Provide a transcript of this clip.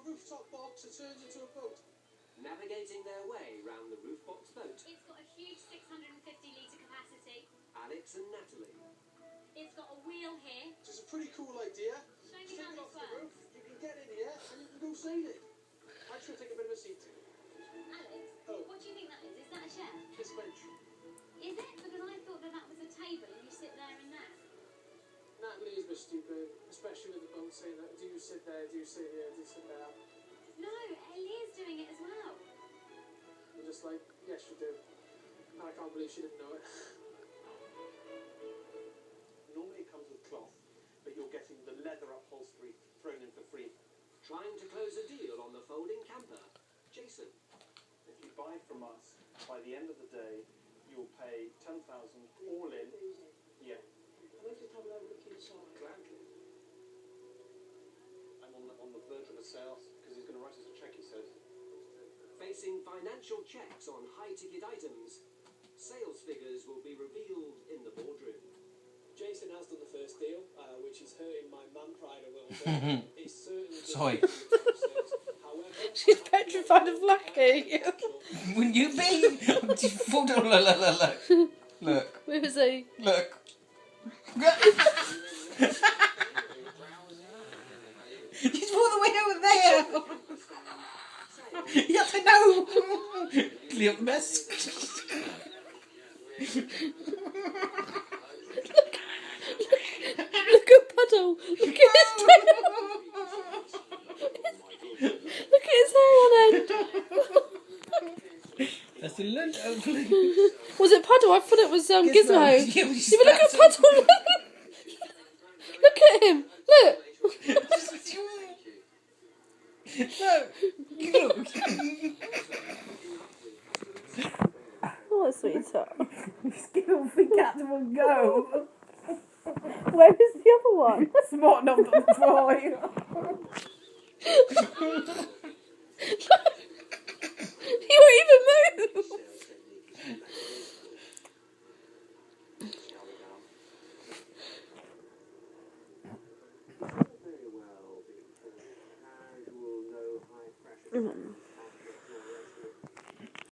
rooftop box that turns into a boat. Navigating their way round the roof box boat. It's got a huge 650-litre capacity. Alex and Natalie. It's got a wheel here. Which is a pretty cool idea. Show me Take how it this off the works. roof, you can get in here and you can go sailing. I'm just going to take a bit of a seat. Alex, Oh. what do you think that is? Is that a chair? This bench. Is it? Because I thought that was a table and you sit there and there. Natalie is a bit stupid, especially with the boat saying that, do you sit there, do you sit here, do you sit there? No, Ellie is doing it as well. I'm just like, yes you do. And I can't believe she didn't know it. Normally it comes with cloth, but you're getting the leather upholstery thrown in for free. Trying to close a deal on the folding camper. Jason. If you buy from us, by the end of the day, you'll pay 10,000 all in. Yeah. I'd like to come and have a look inside. Gladly. I'm on the verge of a sale because he's going to write us a cheque, he says. Facing financial checks on high-ticket items. Sales figures will be revealed in the boardroom. Jason has done the first deal, which is hurting my man pride a little bit. It's certainly Sorry. However, She's petrified of Lucky. Wouldn't you be? Look. Look. Where was he? Look. He's all the way over there. You have to know. Little mess. Look at Puddle. Look at his tail. Look at his hair on end. That's a lunch, hopefully. Was it Puddle? I thought it was Gizmo. Yeah, but Yeah, but look at Puddle. Look at him. Look. Look. What a sweetheart. Skillful cat will go. Where is the other one? Smart enough to try.